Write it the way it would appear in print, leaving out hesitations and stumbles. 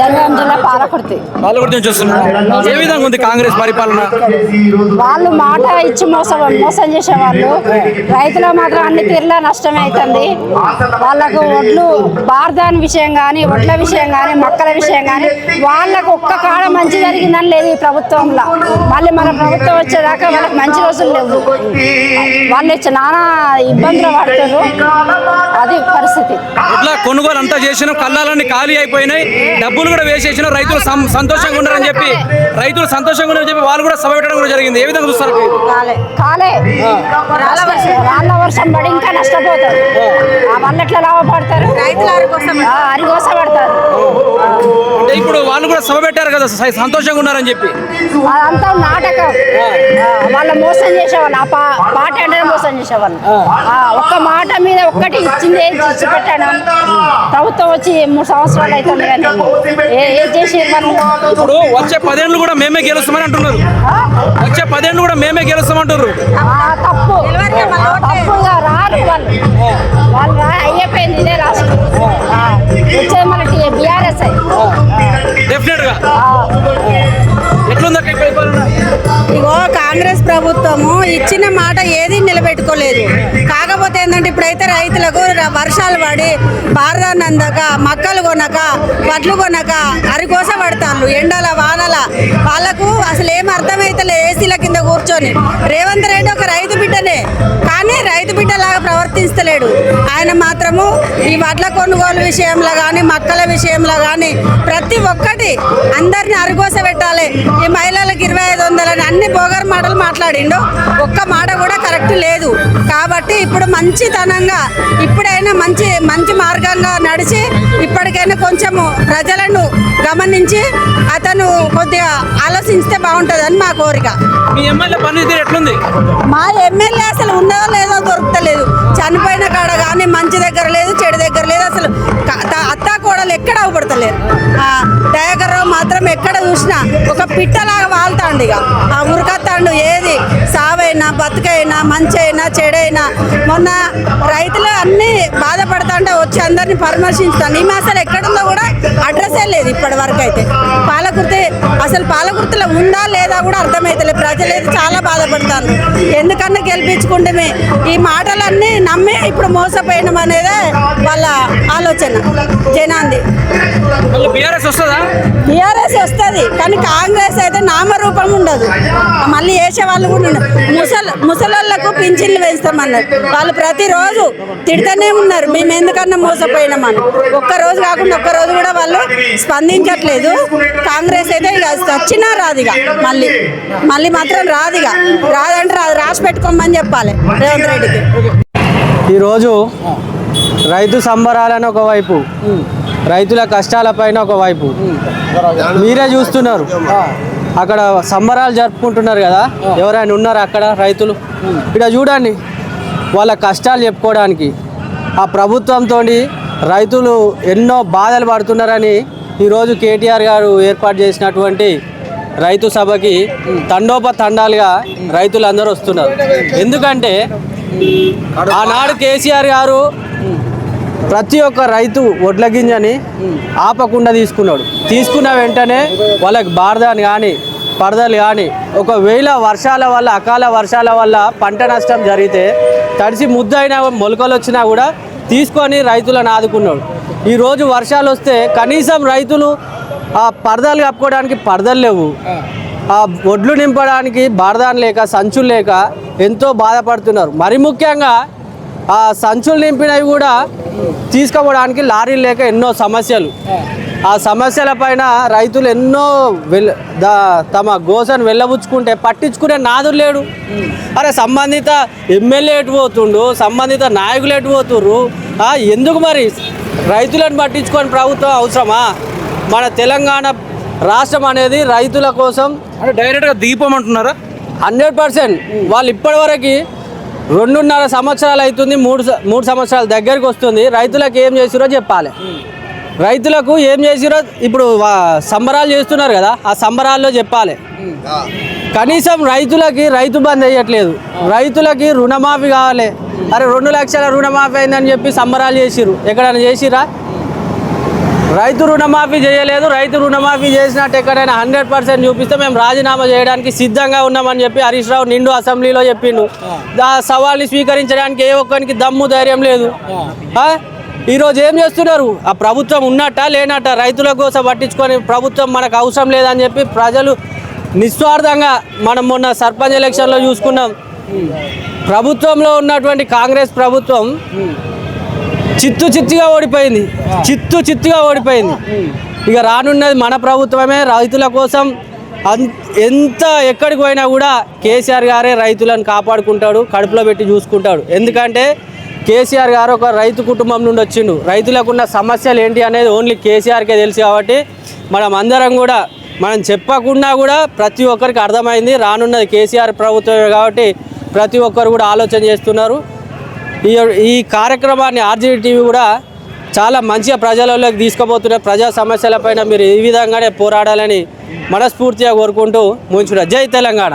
జనగాం జిల్లా పాలకుర్తి నుంచి వస్తున్నారు. ఏ విధంగా ఉంది కాంగ్రెస్ పరిపాలన? వాళ్ళు మాట ఇచ్చి మోసం చేసేవాళ్ళు. రైతుల మాత్రం అన్ని తీరులా నష్టమే అవుతుంది. వాళ్ళకు ఒడ్లు బార్దాని విషయం కానీ, ఒడ్ల విషయం కానీ, మొక్కల విషయం కానీ వాళ్ళకు ఒక్క కాడ మంచి జరిగిందని లేదు ఈ ప్రభుత్వంలో. మళ్ళీ మన ప్రభుత్వం వచ్చేదాకా వాళ్ళకి మంచి రోజులు లేవు. వాళ్ళు నానా ఇబ్బందులు పడుతున్నారు. అది పరిస్థితి. ఇట్లా కొనుగోలు అంతా చేసిన కళ్ళాలన్నీ ఖాళీ అయిపోయినాయి, డబ్బులు కూడా వేసేసిన, రైతులు సంతోషంగా ఉన్నారని చెప్పి వాళ్ళు కూడా సభ పెట్టడం కూడా జరిగింది. ఏ విధంగా చూస్తారు? కాలే రాళ్ళ వర్షం పడి ఇంకా నష్టపోతారు. వాళ్ళు ఎట్లా లాభపడతారు? రైతులు అరిగోసపడతారు. అంటే ఇప్పుడు వాళ్ళు కూడా సభ పెట్టారు కదా సంతోషంగా ఉన్నారని చెప్పి. అదంతా నాటకం. వాళ్ళ మోసం చేసేవాళ్ళు, ఆ పాట అంటే మోసం చేసేవాళ్ళు. ఒక్క మాట మీద ఒక్కటి ఇచ్చింది ఇచ్చి పెట్టాను. ప్రభుత్వం వచ్చి 3 సంవత్సరాలు అవుతుంది కానీ ఏం చేసి ఇప్పుడు వచ్చే 10 ఏళ్ళు కూడా మేమే గెలుస్తామని అంటున్నారు. వచ్చే 10 ఏళ్ళు కూడా మేమే గెలుస్తామంటారు. తప్పుగా రారు వాళ్ళు అయిపోయింది. ఇదే రాష్ట్రం వచ్చేది మన బీఆర్ఎస్. డెఫినెట్ గా ఇగో కాంగ్రెస్ ప్రభుత్వము ఇచ్చిన మాట ఏది నిలబెట్టుకోలేదు. కాకపోతే ఏంటంటే ఇప్పుడైతే రైతులకు వర్షాలు పడి బారదాన్ని అందక, మక్కలు కొనక, వడ్లు కొనక అరికోస పడతారు. ఎండల వానల వాళ్ళకు అసలు ఏం అర్థమైతలే. ఏసీల కింద కూర్చొని రేవంత్ రెడ్డి ఒక రైతు బిడ్డనే, కానీ రైతు బిడ్డలాగా ప్రవర్తిస్తలేడు. ఆయన మాత్రము ఈ వడ్ల కొనుగోలు విషయంలో కానీ, మక్కల విషయంలో కానీ ప్రతి ఒక్కటి అందరిని అరికోస పెట్టాలి. ఈ మహిళలకు 2500 అన్ని బోగర్ మాటలు మాట్లాడిండు. ఒక్క మాట కూడా కరెక్ట్ లేదు. కాబట్టి ఇప్పుడు మంచితనంగా ఇప్పుడైనా మంచి మార్గంగా నడిచి ఇప్పటికైనా కొంచెము ప్రజలను గమనించి అతను కొద్దిగా ఆలోచిస్తే బాగుంటుందని మా కోరిక. మా ఎమ్మెల్యే అసలు ఉన్నదో లేదో దొరుకుతలేదు. చనిపోయిన కాడ కానీ మంచి దగ్గర లేదు, చెడు దగ్గర లేదు. అసలు అత్తా కోడలు ఎక్కడ అవపడతలేరు. దయాకర్రావు మాత్రం ఎక్కడ చూసినా ఒక పిట్టలాగా వాళ్తాండు. ఇక ఆ ఉరకత్తాండు. ఏది సావైనా బతుకైనా మంచి అయినా చెడైనా. మొన్న రైతులు అన్ని బాధపడతాంటే వచ్చి అందరినీ పరామర్శించుతాను. ఈమె అసలు ఎక్కడుందో కూడా అడ్రస్సే లేదు ఇప్పటి వరకు. అయితే పాలకుర్తిలో ఉందా లేదా కూడా అర్థమైతలేదు. ప్రజలైతే చాలా బాధపడతారు. ఎందుకన్నా గెలిపించుకుంటే ఈ మాటలన్నీ నమ్మి ఇప్పుడు మోసపోయినాం అనేదే వాళ్ళ ఆలోచన జనాంది. టీఆర్ఎస్ వస్తుంది కానీ కాంగ్రెస్ అయితే నామరూపం ఉండదు. మళ్ళీ వేసే వాళ్ళు కూడా ఉండదు. ముసలోళ్ళకు పింఛన్లు వేస్తామన్నారు. వాళ్ళు ప్రతిరోజు తిడుతూనే ఉన్నారు మేము ఎందుకన్నా మోసపోయినామని. ఒక్కరోజు కాకుండా ఒక్కరోజు కూడా వాళ్ళు స్పందించట్లేదు. కాంగ్రెస్ అయితే ఇక వచ్చినా రాదుగా, మళ్ళీ మాత్రం రాదుగా. రాదంటే రాసి పెట్టుకోమని చెప్పాలి రేవంత్ రెడ్డికి. ఈరోజు రైతు సంబరాలను ఒకవైపు, రైతుల కష్టాలపైన ఒకవైపు మీరే చూస్తున్నారు. అక్కడ సంబరాలు జరుపుకుంటున్నారు కదా, ఎవరైనా ఉన్నారు అక్కడ రైతులు? ఇక్కడ చూడండి, వాళ్ళ కష్టాలు చెప్పుకోవడానికి ఆ ప్రభుత్వంతో రైతులు ఎన్నో బాధలు పడుతున్నారని ఈరోజు కేటీఆర్ గారు ఏర్పాటు చేసినటువంటి రైతు సభకి తండోపతండాలుగా రైతులందరూ వస్తున్నారు. ఎందుకంటే ఆనాడు కేసీఆర్ గారు ప్రతి ఒక్క రైతు వడ్ల గింజని ఆపకుండా తీసుకున్న వెంటనే వాళ్ళకి బార్దాని కానీ పరదలు కానీ ఒకవేళ వర్షాల వల్ల, అకాల వర్షాల వల్ల పంట నష్టం జరిగితే తడిసి ముద్దైన మొలకలు వచ్చినా కూడా తీసుకొని రైతులను ఆదుకున్నాడు. ఈరోజు వర్షాలు వస్తే కనీసం రైతులు ఆ పరదలు కప్పుకోవడానికి పరదలు లేవు, ఆ ఒడ్లు నింపడానికి బార్దాన్ లేక, సంచులు లేక ఎంతో బాధపడుతున్నారు. మరి ముఖ్యంగా ఆ సంచులు నింపినవి కూడా తీసుకుపోవడానికి లారీలు లేక ఎన్నో సమస్యలు. ఆ సమస్యల పైన రైతులు ఎన్నో తమ గోసను వెళ్ళబుచ్చుకుంటే పట్టించుకునే నాదులు లేడు. అరే సంబంధిత ఎమ్మెల్యే ఎటు పోతుండు, సంబంధిత నాయకులు ఎటు పోతుర్రు? ఎందుకు మరి రైతులను పట్టించుకొని ప్రభుత్వం అవసరమా? మన తెలంగాణ రాష్ట్రం అనేది రైతుల కోసం అంటే డైరెక్ట్గా దీపం అంటున్నారా? 100%. వాళ్ళు ఇప్పటివరకు 2.5 సంవత్సరాలు అవుతుంది, 3 సంవత్సరాల దగ్గరికి వస్తుంది. రైతులకు ఏం చేసిరో చెప్పాలి. రైతులకు ఏం చేసిరో ఇప్పుడు సంబరాలు చేస్తున్నారు కదా, ఆ సంబరాల్లో చెప్పాలి. కనీసం రైతులకి రైతు బంద్ వేయట్లేదు, రైతులకి రుణమాఫీ కావాలి. అరే 2 లక్షల రుణమాఫీ అయిందని చెప్పి సంబరాలు చేసిరు, ఎక్కడైనా చేసిరా? రైతు రుణమాఫీ చేయలేదు, రైతు రుణమాఫీ చేసినట్టు ఎక్కడైనా 100% చూపిస్తే మేము రాజీనామా చేయడానికి సిద్ధంగా ఉన్నామని చెప్పి హరీష్ రావు నిండు అసెంబ్లీలో చెప్పిండు. ఆ సవాల్ని స్వీకరించడానికి ఏ ఒక్కరికి దమ్ము ధైర్యం లేదు. ఈరోజు ఏం చేస్తున్నారు? ఆ ప్రభుత్వం ఉన్నట్ట లేనట్ట రైతుల కోసం పట్టించుకొని ప్రభుత్వం మనకు అవసరం లేదని చెప్పి ప్రజలు నిస్వార్థంగా మనం మొన్న సర్పంచ్ ఎలక్షన్లో చూసుకున్నాం. ప్రభుత్వంలో ఉన్నటువంటి కాంగ్రెస్ ప్రభుత్వం చిత్తుగా ఓడిపోయింది. ఇక రానున్నది మన ప్రభుత్వమే. రైతుల కోసం ఎంత ఎక్కడికి పోయినా కూడా కేసీఆర్ గారే రైతులను కాపాడుకుంటాడు, కడుపులో పెట్టి చూసుకుంటాడు. ఎందుకంటే కేసీఆర్ గారు ఒక రైతు కుటుంబం నుండి వచ్చిండు. రైతులకు ఉన్న సమస్యలు ఏంటి అనేది ఓన్లీ కేసీఆర్కే తెలుసు. కాబట్టి మనం అందరం కూడా మనం చెప్పకుండా కూడా ప్రతి ఒక్కరికి అర్థమైంది రానున్నది కేసీఆర్ ప్రభుత్వమే. కాబట్టి ప్రతి ఒక్కరు కూడా ఆలోచన చేస్తున్నారు. ఈ కార్యక్రమాన్ని ఆర్జీవీ టీవీ కూడా చాలా మంచిగా ప్రజలలోకి తీసుకుపోతున్నారు. ప్రజా సమస్యలపైన మీరు ఈ విధంగానే పోరాడాలని మనస్ఫూర్తిగా కోరుకుంటూ ముగించుకుంటారు. జై తెలంగాణ.